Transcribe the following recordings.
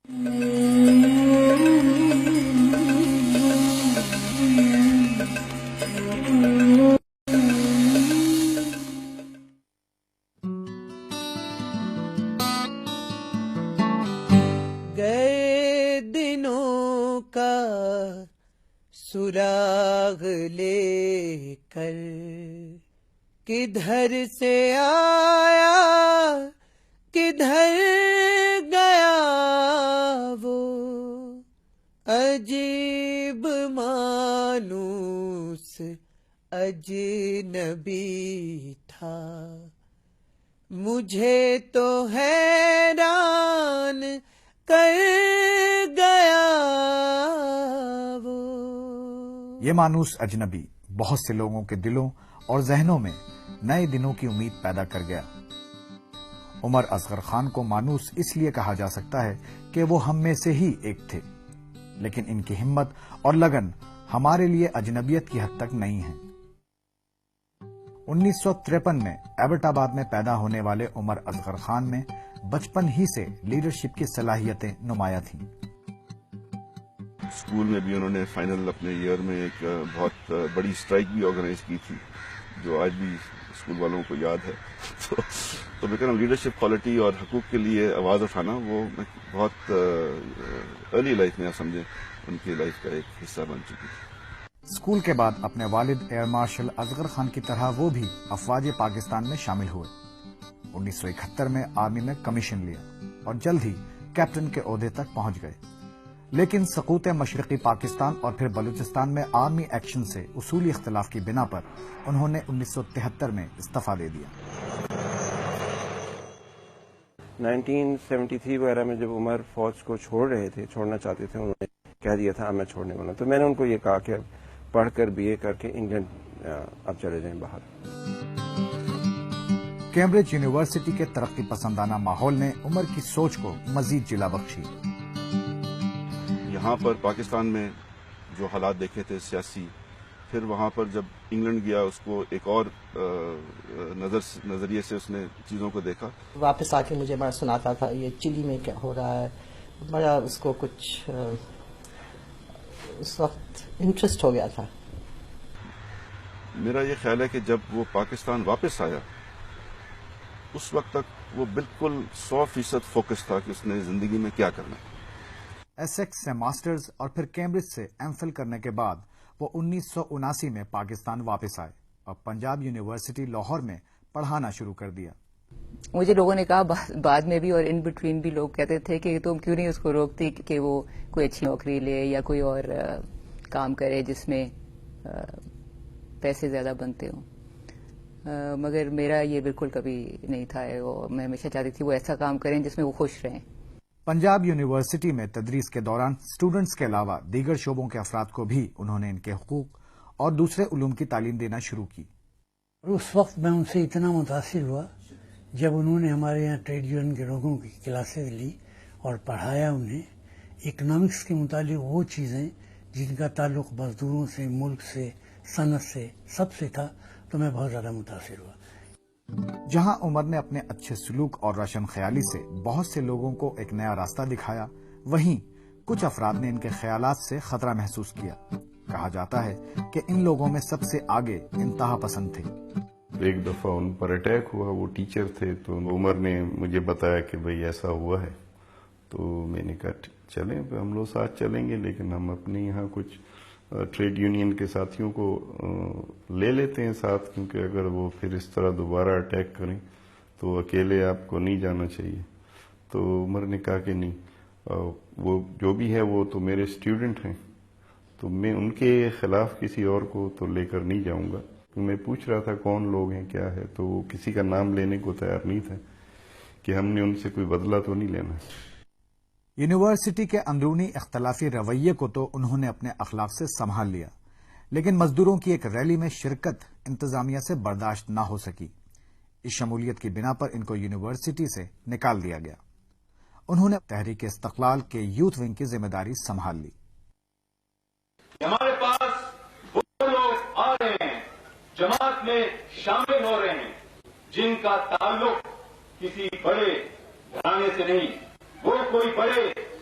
گئے دنوں کا سراغ لے کر کدھر سے آیا کدھر گیا وہ عجیب مانوس اجنبی تھا مجھے تو حیران کر گیا وہ۔ یہ مانوس اجنبی بہت سے لوگوں کے دلوں اور ذہنوں میں نئے دنوں کی امید پیدا کر گیا۔ عمر اصغر خان کو مانوس اس لیے کہا جا سکتا ہے کہ وہ ہم میں سے ہی ایک تھے، لیکن ان کی ہمت اور لگن ہمارے لیے اجنبیت کی حد تک نہیں ہے۔ 1953 میں ایبٹ آباد میں پیدا ہونے والے عمر اصغر خان میں بچپن ہی سے لیڈرشپ کی صلاحیتیں نمایاں تھیں۔ اسکول میں بھی انہوں نے فائنل اپنے ایئر میں ایک بہت بڑی اسٹرائک بھی آرگنائز کی تھی جو آج بھی اسکول والوں کو یاد ہے۔ تو میں کہہ رہا ہوں لیڈرشپ کوالٹی اور حقوق کے لیے آواز اٹھانا وہ بہت ارلی لائف میں آپ سمجھیں ان کی لائف کا ایک حصہ بن چکی تھی۔ اسکول کے بعد اپنے والد ایئر مارشل اصغر خان کی طرح وہ بھی افواج پاکستان میں شامل ہوئے۔ 1971 میں آرمی میں کمیشن لیا اور جلد ہی کیپٹن کے عہدے تک پہنچ گئے، لیکن سقوط مشرقی پاکستان اور پھر بلوچستان میں آرمی ایکشن سے اصولی اختلاف کی بنا پر انہوں نے 1973 میں استعفیٰ دے دیا۔ 1973 وغیرہ میں جب عمر فوج کو چھوڑنا چاہتے تھے، انہوں نے کہہ دیا تھا میں چھوڑنے والا، تو میں نے ان کو یہ کہا کہ پڑھ کر BA کر کے انگلینڈ اب چلے جائیں باہر۔ کیمبرج یونیورسٹی کے ترقی پسندانہ ماحول نے عمر کی سوچ کو مزید جلا بخشی۔ یہاں پر پاکستان میں جو حالات دیکھے تھے سیاسی، پھر وہاں پر جب انگلینڈ گیا اس کو ایک اور نظریے سے اس نے چیزوں کو دیکھا۔ واپس آ کے مجھے بڑا سناتا تھا یہ چلی میں کیا ہو رہا ہے، بڑا اس کو کچھ اس وقت انٹرسٹ ہو گیا تھا۔ میرا یہ خیال ہے کہ جب وہ پاکستان واپس آیا اس وقت تک وہ بالکل 100% فوکس تھا کہ اس نے زندگی میں کیا کرنا ہے۔ ایسیکس سے ماسٹرز اور پھر کیمبرج سے M.Phil کرنے کے بعد وہ 1979 میں پاکستان واپس آئے اور پنجاب یونیورسٹی لاہور میں پڑھانا شروع کر دیا۔ مجھے لوگوں نے کہا بعد میں بھی اور ان بٹوین بھی لوگ کہتے تھے کہ تم کیوں نہیں اس کو روکتی کہ وہ کوئی اچھی نوکری لے یا کوئی اور کام کرے جس میں پیسے زیادہ بنتے ہوں، مگر میرا یہ بالکل کبھی نہیں تھا۔ میں ہمیشہ چاہتی تھی وہ ایسا کام کریں جس میں وہ خوش رہیں۔ پنجاب یونیورسٹی میں تدریس کے دوران اسٹوڈنٹس کے علاوہ دیگر شعبوں کے افراد کو بھی انہوں نے ان کے حقوق اور دوسرے علوم کی تعلیم دینا شروع کی۔ اس وقت میں ان سے اتنا متاثر ہوا جب انہوں نے ہمارے یہاں ٹریڈ یونین کے لوگوں کی کلاسز لی اور پڑھایا انہیں اکنامکس کے متعلق وہ چیزیں جن کا تعلق مزدوروں سے، ملک سے، صنعت سے، سب سے تھا، تو میں بہت زیادہ متاثر ہوا۔ جہاں عمر نے اپنے اچھے سلوک اور روشن خیالی سے بہت سے لوگوں کو ایک نیا راستہ دکھایا، وہیں کچھ افراد نے ان کے خیالات سے خطرہ محسوس کیا۔ کہا جاتا ہے کہ ان لوگوں میں سب سے آگے انتہا پسند تھے۔ ایک دفعہ ان پر اٹیک ہوا، وہ ٹیچر تھے، تو عمر نے مجھے بتایا کہ بھئی ایسا ہوا ہے، تو میں نے کہا چلیں ہم لوگ ساتھ چلیں گے، لیکن ہم اپنے یہاں کچھ ٹریڈ یونین کے ساتھیوں کو لے لیتے ہیں ساتھ، کیونکہ اگر وہ پھر اس طرح دوبارہ اٹیک کریں تو اکیلے آپ کو نہیں جانا چاہیے۔ تو عمر نے کہا کہ نہیں، وہ جو بھی ہے وہ تو میرے اسٹوڈنٹ ہیں، تو میں ان کے خلاف کسی اور کو تو لے کر نہیں جاؤں گا۔ میں پوچھ رہا تھا کون لوگ ہیں کیا ہے، تو وہ کسی کا نام لینے کو تیار نہیں تھا کہ ہم نے ان سے کوئی بدلہ تو نہیں لینا۔ یونیورسٹی کے اندرونی اختلافی رویے کو تو انہوں نے اپنے اخلاق سے سنبھال لیا، لیکن مزدوروں کی ایک ریلی میں شرکت انتظامیہ سے برداشت نہ ہو سکی۔ اس شمولیت کی بنا پر ان کو یونیورسٹی سے نکال دیا گیا۔ انہوں نے تحریک استقلال کے یوتھ ونگ کی ذمہ داری سنبھال لی۔ ہمارے پاس وہ لوگ آ رہے ہیں، جماعت میں شامل ہو رہے ہیں، جن کا تعلق کسی بڑے گھرانے سے نہیں، وہ کوئی بڑے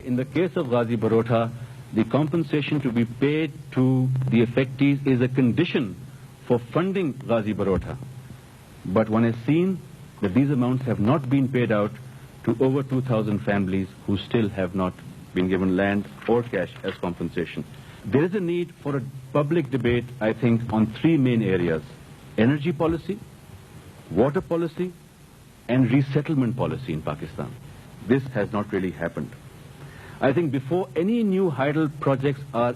In the case of Ghazi Barota, the compensation to be paid to the affectees is a condition for funding Ghazi Barota. But one has seen that these amounts have not been paid out to over 2,000 families who still have not been given land or cash as compensation. There is a need for a public debate, I think, on three main areas: energy policy, water policy, and resettlement policy in Pakistan. This has not really happened. I think before any new hydel projects are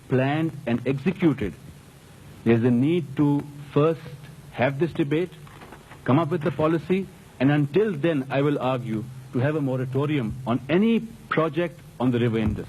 planned and executed, there is a need to first have this debate, come up with the policy, and until then I will argue to have a moratorium on any project on the river Indus.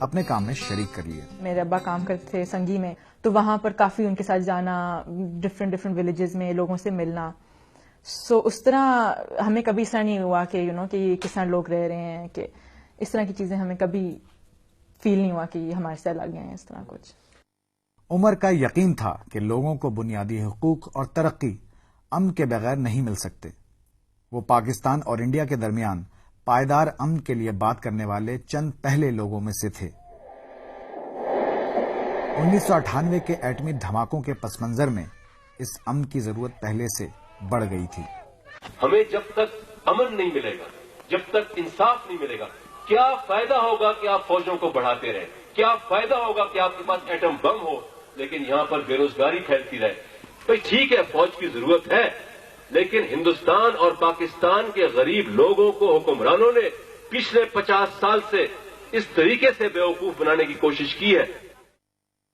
اپنے کام میں شریک کر لیا۔ میرے ابا کام کرتے تھے سنگی میں، تو وہاں پر کافی ان کے ساتھ جانا، ڈفرینٹ ولیجز میں لوگوں سے ملنا، سو اس طرح ہمیں کبھی اس طرح نہیں ہوا کہ کہ یہ کس طرح لوگ رہ رہے ہیں، کہ اس طرح کی چیزیں ہمیں کبھی فیل نہیں ہوا کہ یہ ہمارے سے الگ ہیں اس طرح کچھ۔ عمر کا یقین تھا کہ لوگوں کو بنیادی حقوق اور ترقی امن کے بغیر نہیں مل سکتے۔ وہ پاکستان اور انڈیا کے درمیان پائیدار امن کے لیے بات کرنے والے چند پہلے لوگوں میں سے تھے۔ 1998 کے ایٹمی دھماکوں کے پس منظر میں اس امن کی ضرورت پہلے سے بڑھ گئی تھی۔ ہمیں جب تک امن نہیں ملے گا، جب تک انصاف نہیں ملے گا، کیا فائدہ ہوگا کہ آپ فوجوں کو بڑھاتے رہیں؟ کیا فائدہ ہوگا کہ آپ کے پاس ایٹم بم ہو لیکن یہاں پر بے روزگاری پھیلتی رہے؟ بھائی ٹھیک ہے، فوج کی ضرورت ہے، لیکن ہندوستان اور پاکستان کے غریب لوگوں کو حکمرانوں نے پچھلے 50 سال سے اس طریقے سے بیوقوف بنانے کی کوشش کی ہے۔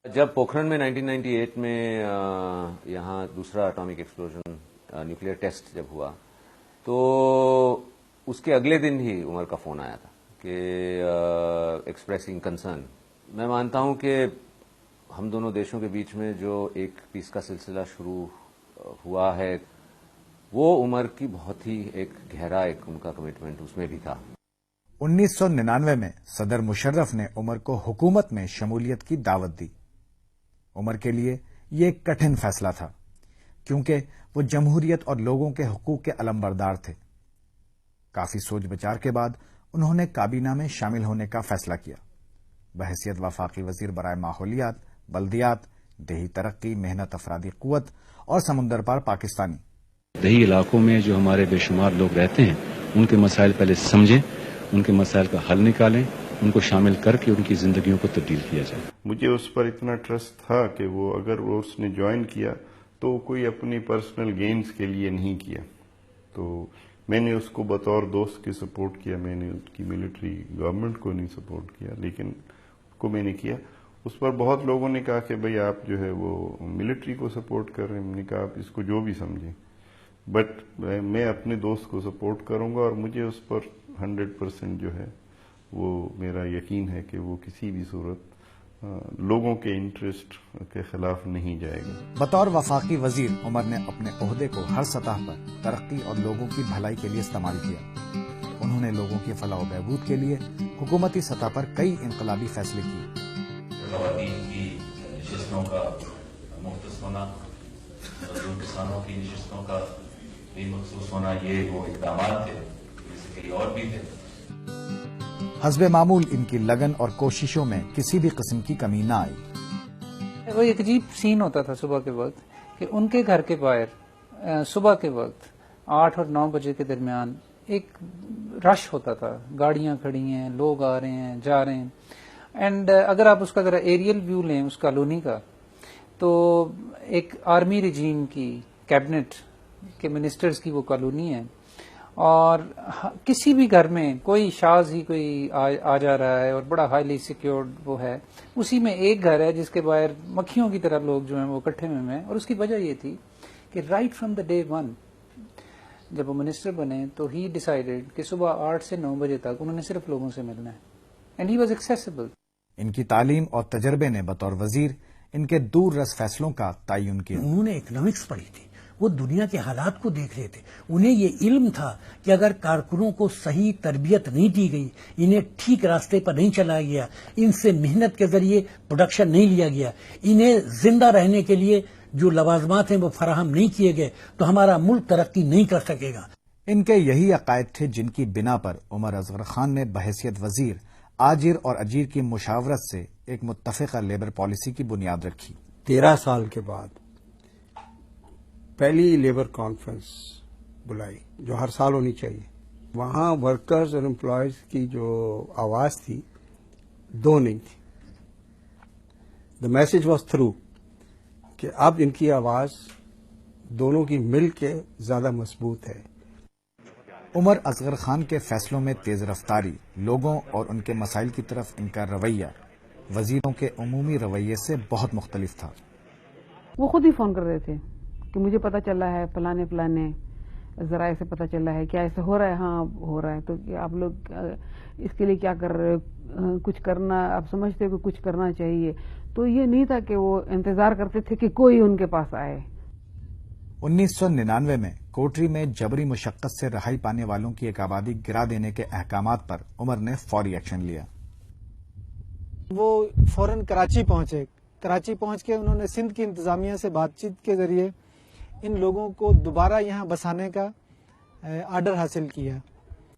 جب پوکھرن میں 1998 میں یہاں دوسرا اٹامک ایکسپلوژن نیوکلیئر ٹیسٹ جب ہوا تو اس کے اگلے دن ہی عمر کا فون آیا تھا کہ ایکسپریسنگ کنسرن۔ میں مانتا ہوں کہ ہم دونوں دیشوں کے بیچ میں جو ایک پیس کا سلسلہ شروع ہوا ہے وہ عمر کی بہت ہی ایک گہرا ایک ان کا کمٹمنٹ اس میں بھی تھا۔ 1999 میں صدر مشرف نے عمر کو حکومت میں شمولیت کی دعوت دی۔ عمر کے لیے یہ ایک کٹھن فیصلہ تھا کیونکہ وہ جمہوریت اور لوگوں کے حقوق کے علمبردار تھے۔ کافی سوچ بچار کے بعد انہوں نے کابینہ میں شامل ہونے کا فیصلہ کیا۔ بحیثیت وفاقی وزیر برائے ماحولیات، بلدیات، دیہی ترقی، محنت افرادی قوت اور سمندر پار پاکستانی۔ دیہی علاقوں میں جو ہمارے بے شمار لوگ رہتے ہیں ان کے مسائل پہلے سمجھیں، ان کے مسائل کا حل نکالیں، ان کو شامل کر کے ان کی زندگیوں کو تبدیل کیا جائے۔ مجھے اس پر اتنا ٹرسٹ تھا کہ وہ اگر وہ اس نے جوائن کیا تو کوئی اپنی پرسنل گینز کے لیے نہیں کیا، تو میں نے اس کو بطور دوست کے سپورٹ کیا۔ میں نے اس کی ملٹری گورنمنٹ کو نہیں سپورٹ کیا لیکن کو میں نے کیا۔ اس پر بہت لوگوں نے کہا کہ بھئی آپ جو ہے وہ ملٹری کو سپورٹ کر رہے ہیں۔ میں نے کہا آپ اس کو جو بھی سمجھیں، بٹ میں اپنے دوست کو سپورٹ کروں گا اور مجھے اس پر 100% جو ہے وہ میرا یقین ہے کہ وہ کسی بھی صورت لوگوں کے انٹرسٹ کے خلاف نہیں جائے گا۔ بطور وفاقی وزیر عمر نے اپنے عہدے کو ہر سطح پر ترقی اور لوگوں کی بھلائی کے لیے استعمال کیا۔ انہوں نے لوگوں کی فلاح و بہبود کے لیے حکومتی سطح پر کئی انقلابی فیصلے کیے۔ خواتین کی نشستوں کا مختص ہونا، مزدور کسانوں کی نشستوں کا بھی مخصوص ہونا، یہ وہ اقدامات تھے، جیسے کئی اور بھی تھے۔ حسب معمول ان کی لگن اور کوششوں میں کسی بھی قسم کی کمی نہ آئی۔ وہ ایک عجیب سین ہوتا تھا صبح کے وقت کہ ان کے گھر کے باہر صبح کے وقت 8 اور 9 بجے کے درمیان ایک رش ہوتا تھا، گاڑیاں کھڑی ہیں، لوگ آ رہے ہیں، جا رہے ہیں، اینڈ اگر آپ اس کا ذرا ایریل ویو لیں اس کالونی کا تو ایک آرمی رجیم کی کیبنٹ کے منسٹرز کی وہ کالونی ہے، اور کسی بھی گھر میں کوئی شاذ ہی کوئی آ جا رہا ہے اور بڑا ہائیلی سیکیورڈ وہ ہے۔ اسی میں ایک گھر ہے جس کے باہر مکھیوں کی طرح لوگ جو ہیں وہ اکٹھے میں ہیں، اور اس کی وجہ یہ تھی کہ رائٹ فرام دا ڈے 1 جب وہ منسٹر بنے تو ہی ڈیسائیڈڈ کہ صبح 8 سے 9 بجے تک انہوں نے صرف لوگوں سے ملنا ہے، اینڈ ہی واز ایکسیسیبل۔ ان کی تعلیم اور تجربے نے بطور وزیر ان کے دور رس فیصلوں کا تعین کیا۔ انہوں نے اکنامکس پڑھی تھی، وہ دنیا کے حالات کو دیکھ رہے تھے، انہیں یہ علم تھا کہ اگر کارکنوں کو صحیح تربیت نہیں دی گئی، انہیں ٹھیک راستے پر نہیں چلایا گیا، ان سے محنت کے ذریعے پروڈکشن نہیں لیا گیا، انہیں زندہ رہنے کے لیے جو لوازمات ہیں وہ فراہم نہیں کیے گئے تو ہمارا ملک ترقی نہیں کر سکے گا۔ ان کے یہی عقائد تھے جن کی بنا پر عمر اصغر خان نے بحیثیت وزیر آجر اور اجیر کی مشاورت سے ایک متفقہ لیبر پالیسی کی بنیاد رکھی۔ 13 سال کے بعد پہلی لیبر کانفرنس بلائی جو ہر سال ہونی چاہیے، وہاں ورکرز اور امپلائیز کی جو آواز تھی 2 نہیں تھی۔ دا میسج واز تھرو کہ اب ان کی آواز دونوں کی مل کے زیادہ مضبوط ہے۔ عمر اصغر خان کے فیصلوں میں تیز رفتاری، لوگوں اور ان کے مسائل کی طرف ان کا رویہ وزیروں کے عمومی رویے سے بہت مختلف تھا۔ وہ خود ہی فون کر رہے تھے کہ مجھے پتا چلا ہے فلانے ذرائع سے پتہ چلا ہے. کیا ایسے ہو رہا ہے؟ ہاں ہو رہا ہے. تو آپ لوگ اس کے لیے کیا کر رہے ہو؟ کچھ کرنا آپ سمجھتے ہو کہ کچھ کرنا چاہیے. تو یہ نہیں تھا کہ وہ انتظار کرتے تھے کہ کوئی ان کے پاس آئے. 1999 میں کوٹری میں جبری مشقت سے رہائی پانے والوں کی ایک آبادی گرا دینے کے احکامات پر عمر نے فوری ایکشن لیا. وہ فوراً کراچی پہنچے. کراچی پہنچ کے انہوں نے سندھ کی انتظامیہ سے بات چیت کے ذریعے ان لوگوں کو دوبارہ یہاں بسانے کا آرڈر حاصل کیا.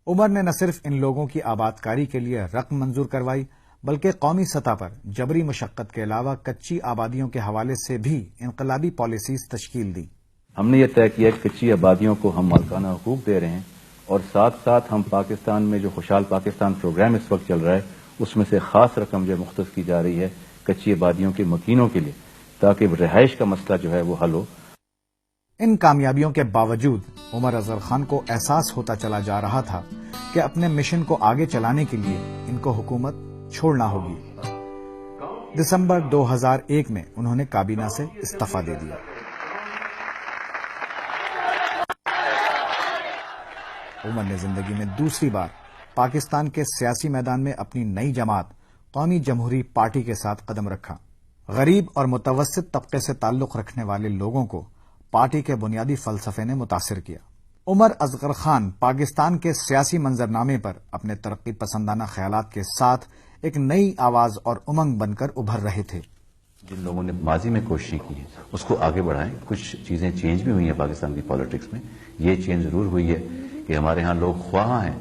عمر نے نہ صرف ان لوگوں کی آبادکاری کے لیے رقم منظور کروائی بلکہ قومی سطح پر جبری مشقت کے علاوہ کچی آبادیوں کے حوالے سے بھی انقلابی پالیسیز تشکیل دی. ہم نے یہ طے کیا کہ کچی آبادیوں کو ہم مالکانہ حقوق دے رہے ہیں اور ساتھ ساتھ ہم پاکستان میں جو خوشحال پاکستان پروگرام اس وقت چل رہا ہے اس میں سے خاص رقم جو مختص کی جا رہی ہے کچی آبادیوں کے مکینوں کے لیے تاکہ رہائش کا مسئلہ جو ہے وہ حل ہو. ان کامیابیوں کے باوجود عمر اصغر خان کو احساس ہوتا چلا جا رہا تھا کہ اپنے مشن کو آگے چلانے کے لیے ان کو حکومت چھوڑنا ہوگی. دسمبر 2001 میں انہوں نے کابینہ سے استعفی دے دیا. عمر نے زندگی میں دوسری بار پاکستان کے سیاسی میدان میں اپنی نئی جماعت قومی جمہوری پارٹی کے ساتھ قدم رکھا. غریب اور متوسط طبقے سے تعلق رکھنے والے لوگوں کو پارٹی کے بنیادی فلسفے نے متاثر کیا. عمر اصغر خان پاکستان کے سیاسی منظرنامے پر اپنے ترقی پسندانہ خیالات کے ساتھ ایک نئی آواز اور امنگ بن کر ابھر رہے تھے. جن لوگوں نے ماضی میں کوششیں کی ہیں اس کو آگے بڑھائیں. کچھ چیزیں چینج بھی ہوئی ہیں پاکستان کی پالیٹکس میں. یہ چینج ضرور ہوئی ہے کہ ہمارے ہاں لوگ خواہاں ہیں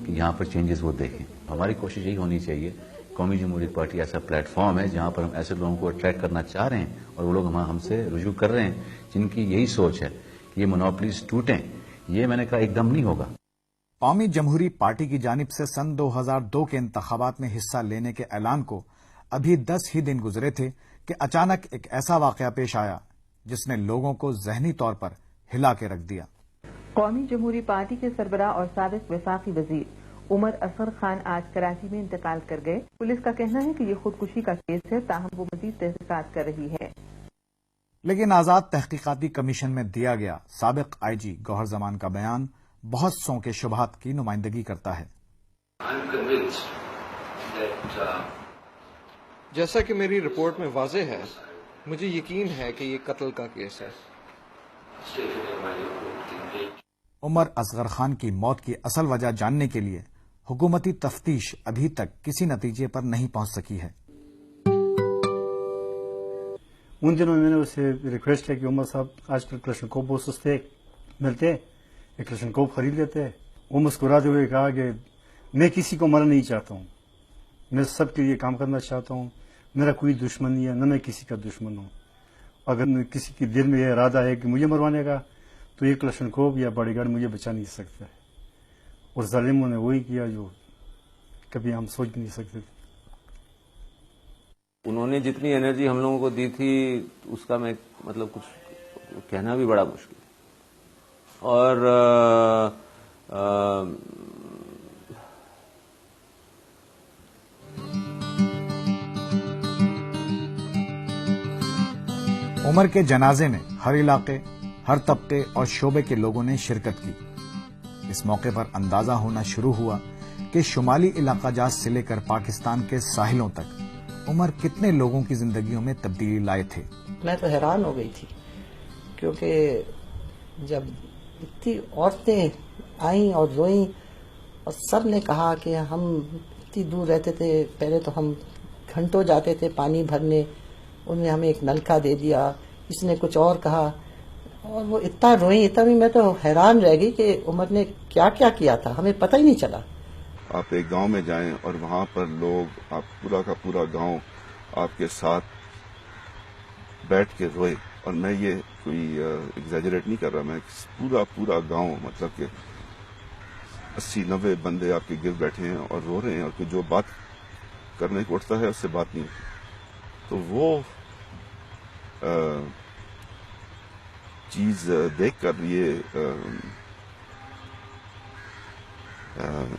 کہ یہاں پر چینجز وہ دیکھیں. ہماری کوشش یہی ہونی چاہیے. قومی جمہوری پارٹی ایسا پلیٹ فارم ہے جہاں پر ہم ایسے لوگوں کو اٹریکٹ کرنا چاہ رہے ہیں اور وہ لوگ ہم سے رجوع کر رہے ہیں جن کی یہی سوچ ہے کہ یہ مونوپلیز ٹوٹیں. یہ میں نے کہا ایک دم نہیں ہوگا. قومی جمہوری پارٹی کی جانب سے سن 2002 کے انتخابات میں حصہ لینے کے اعلان کو ابھی 10 ہی دن گزرے تھے کہ اچانک ایک ایسا واقعہ پیش آیا جس نے لوگوں کو ذہنی طور پر ہلا کے رکھ دیا. قومی جمہوری پارٹی کے سربراہ اور سابق وفاقی وزیر عمر اصغر خان آج کراچی میں انتقال کر گئے. پولیس کا کہنا ہے کہ یہ خودکشی کا کیس ہے تاہم وہ مزید تحقیقات کر رہی ہے. لیکن آزاد تحقیقاتی کمیشن میں دیا گیا سابق آئی جی گوہر زمان کا بیان بہت سو کے شبہات کی نمائندگی کرتا ہے. جیسا کہ میری رپورٹ میں واضح ہے مجھے یقین ہے کہ یہ قتل کا کیس ہے. عمر اصغر خان کی موت کی اصل وجہ جاننے کے لیے حکومتی تفتیش ابھی تک کسی نتیجے پر نہیں پہنچ سکی ہے. ان دنوں میں نے اسے ریکویسٹ ہے کہ عمر صاحب آج کل کلشنکوف بہت سستے ملتے، ایک کلشنکوف خرید لیتے. وہ مسکراتے ہوئے کہا کہ میں کسی کو مرنا نہیں چاہتا ہوں، میں سب کے لیے کام کرنا چاہتا ہوں، میرا کوئی دشمن نہیں ہے، نہ میں کسی کا دشمن ہوں. اگر کسی کے دل میں یہ ارادہ ہے کہ مجھے مروانے کا تو یہ کلشنکوف یا باڈی گارڈ مجھے بچا نہیں سکتا ہے. اور ظالموں نے وہی کیا جو کبھی ہم سوچ بھی نہیں سکتے تھے. انہوں نے جتنی انرجی ہم لوگوں کو دی تھی اس کا میں مطلب کچھ کہنا بھی بڑا مشکل ہے. اور عمر کے جنازے میں ہر علاقے، ہر طبقے اور شعبے کے لوگوں نے شرکت کی. اس موقع پر اندازہ ہونا شروع ہوا کہ شمالی علاقہ جات سے لے کر پاکستان کے ساحلوں تک عمر کتنے لوگوں کی زندگیوں میں تبدیلی لائے تھے. میں تو حیران ہو گئی تھی کیونکہ جب اتنی عورتیں آئیں اور روئیں اور سب نے کہا کہ ہم اتنی دور رہتے تھے، پہلے تو ہم گھنٹوں جاتے تھے پانی بھرنے، انہوں نے ہمیں ایک نلکا دے دیا، اس نے کچھ اور کہا، اور وہ اتنا روئیں اتنا بھی میں تو حیران رہ گئی کہ عمر نے کیا کیا کیا تھا ہمیں پتہ ہی نہیں چلا. آپ ایک گاؤں میں جائیں اور وہاں پر لوگ، آپ پورا کا پورا گاؤں آپ کے ساتھ بیٹھ کے روئے. اور میں یہ کوئی ایگزیجریٹ نہیں کر رہا، میں پورا گاؤں مطلب کہ 80-90 بندے آپ کے گر بیٹھے ہیں اور رو رہے ہیں، اور کہ جو بات کرنے کو اٹھتا ہے اس سے بات نہیں ہوتی. تو وہ چیز دیکھ کر یہ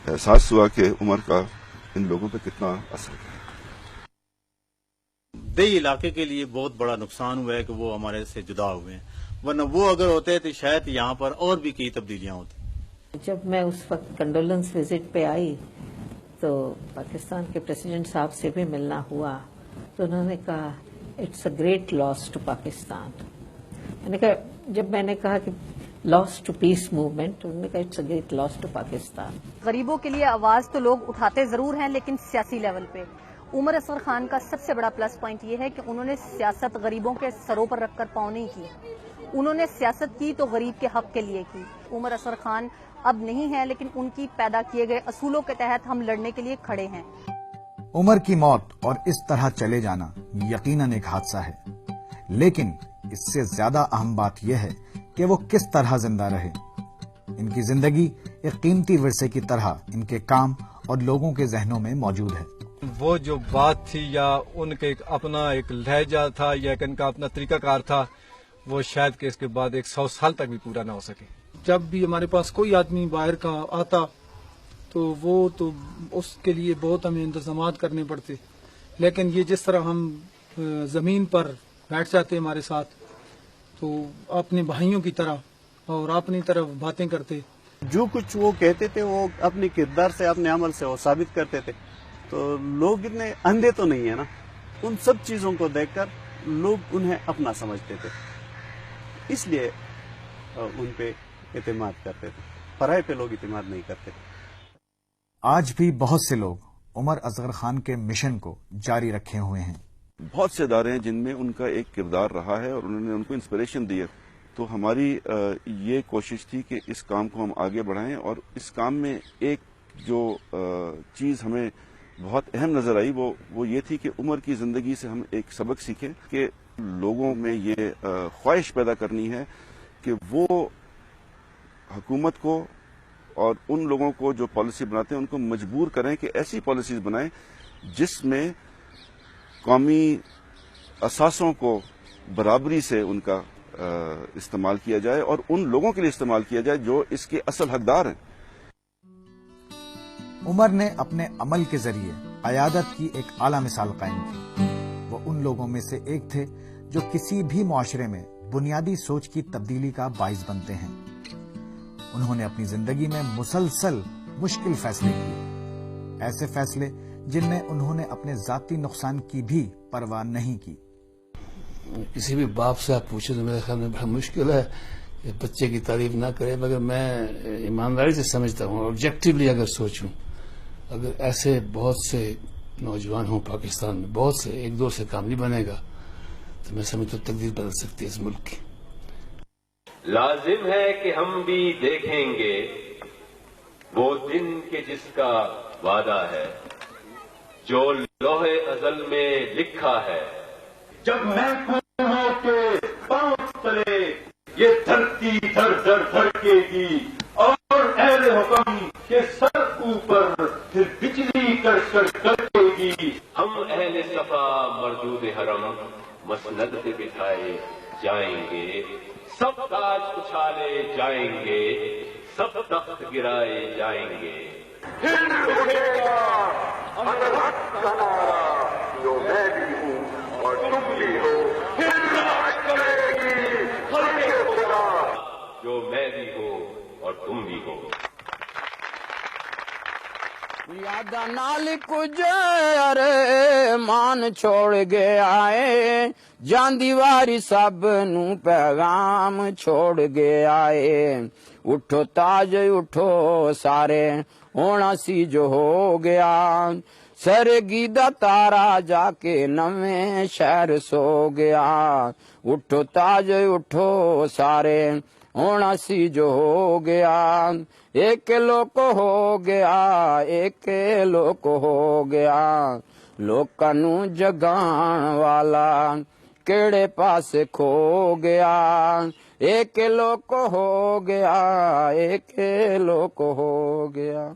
احساس ہوا کہ عمر کا ان لوگوں پہ کتنا اثر ہے. دیہی علاقے کے لیے بہت بڑا نقصان ہوا ہے کہ وہ ہمارے سے جدا ہوئے ہیں. ورنہ وہ اگر ہوتے تو شاید یہاں پر اور بھی کئی تبدیلیاں ہوتی. جب میں اس وقت کنڈولنس وزٹ پہ آئی تو پاکستان کے پریزیڈنٹ صاحب سے بھی ملنا ہوا تو انہوں نے کہا it's a great loss to Pakistan. جب میں نے کہا کہ لاس ٹو پیس موومنٹ, انہوں نے کہا it's a great loss to Pakistan. غریبوں کے لیے آواز تو لوگ اٹھاتے ضرور ہیں لیکن سیاسی لیول پہ عمر اصغر خان کا سب سے بڑا پلس پوائنٹ یہ ہے کہ انہوں نے سیاست غریبوں کے سروں پر رکھ کر پاؤں نہیں کی. انہوں نے سیاست کی تو غریب کے حق کے لیے کی. عمر اصغر خان اب نہیں ہے لیکن ان کی پیدا کیے گئے اصولوں کے تحت ہم لڑنے کے لیے کھڑے ہیں. عمر کی موت اور اس طرح چلے جانا یقیناً ایک حادثہ ہے, لیکن اس سے زیادہ اہم بات یہ ہے کہ وہ کس طرح زندہ رہے. ان کی زندگی ایک قیمتی ورثے کی طرح ان کے کام اور لوگوں کے ذہنوں میں موجود ہے. وہ جو بات تھی یا ان کے اپنا ایک لہجہ تھا یا ان کا اپنا طریقہ کار تھا, وہ شاید کہ اس کے بعد 100 سال تک بھی پورا نہ ہو سکے. جب بھی ہمارے پاس کوئی آدمی باہر کا آتا تو وہ تو اس کے لیے بہت ہمیں انتظامات کرنے پڑتے, لیکن یہ جس طرح ہم زمین پر بیٹھ جاتے ہمارے ساتھ تو اپنے بھائیوں کی طرح اور اپنی طرف باتیں کرتے. جو کچھ وہ کہتے تھے وہ اپنے کردار سے اپنے عمل سے وہ ثابت کرتے تھے. تو لوگ اتنے اندھے تو نہیں ہے نا, ان سب چیزوں کو دیکھ کر لوگ انہیں اپنا سمجھتے تھے, اس لیے ان پہ اعتماد کرتے تھے. پرائے پہ لوگ اعتماد نہیں کرتے. آج بھی بہت سے لوگ عمر اصغر خان کے مشن کو جاری رکھے ہوئے ہیں. بہت سے ادارے ہیں جن میں ان کا ایک کردار رہا ہے اور انہوں نے ان کو انسپریشن دی ہے. تو ہماری یہ کوشش تھی کہ اس کام کو ہم آگے بڑھائیں, اور اس کام میں ایک جو چیز ہمیں بہت اہم نظر آئی وہ یہ تھی کہ عمر کی زندگی سے ہم ایک سبق سیکھیں کہ لوگوں میں یہ خواہش پیدا کرنی ہے کہ وہ حکومت کو اور ان لوگوں کو جو پالیسی بناتے ہیں ان کو مجبور کریں کہ ایسی پالیسیز بنائیں جس میں قومی اثاثوں کو برابری سے ان کا استعمال کیا جائے اور ان لوگوں کے لیے استعمال کیا جائے جو اس کے اصل حقدار ہیں. عمر نے اپنے عمل کے ذریعے قیادت کی ایک اعلیٰ مثال قائم کی. وہ ان لوگوں میں سے ایک تھے جو کسی بھی معاشرے میں بنیادی سوچ کی تبدیلی کا باعث بنتے ہیں. انہوں نے اپنی زندگی میں مسلسل مشکل فیصلے کیے, ایسے فیصلے جن میں انہوں نے اپنے ذاتی نقصان کی بھی پرواہ نہیں کی. کسی بھی باپ سے آپ پوچھیں تو میرے خیال میں بڑا مشکل ہے کہ بچے کی تعریف نہ کرے, مگر میں ایمانداری سے سمجھتا ہوں, آبجیکٹیولی اگر سوچوں, اگر ایسے بہت سے نوجوان ہوں پاکستان میں, بہت سے, ایک دو سے کام نہیں بنے گا, تو میں سمجھتا ہوں تقدیر بدل سکتی ہے اس ملک کی. لازم ہے کہ ہم بھی دیکھیں گے وہ دن کے جس کا وعدہ ہے, جو لوح ازل میں لکھا ہے. جب محکوموں کے پاؤں تلے یہ دھرتی دھڑ دھڑ دھڑکے گی اور اہل حکم کے سر اوپر پھر بجلی کڑکڑ کڑکے گی. ہم اہل صفا مردود حرم مسند پہ بٹھائے جائیں گے, سب تاج اچھالے جائیں گے, سب تخت گرائے جائیں گے. ہند اٹھے گا حق کا نعرہ, جو میں بھی ہوں اور تم بھی ہو. ہند راج کرے گی خلق خدا, جو میں بھی ہوں اور تم بھی ہو. یاد نال کچھ ارے مان چھوڑ گیا آئے, جان دیواری سب نو پیغام چھوڑ گیا آئے. اٹھو تاج اٹھو سارے ہونا سی جو ہو گیا, سرگی دا تارا جا کے نویں شہر سو گیا. اٹھو تاج اٹھو سارے ہونا سی جو ہو گیا, ایک لوک ہو گیا, ایک لوک ہو گیا. لوکاں نو جگان والا کیڑے پاس کھو گیا, ایک لوک ہو گیا, ایک لوک ہو گیا.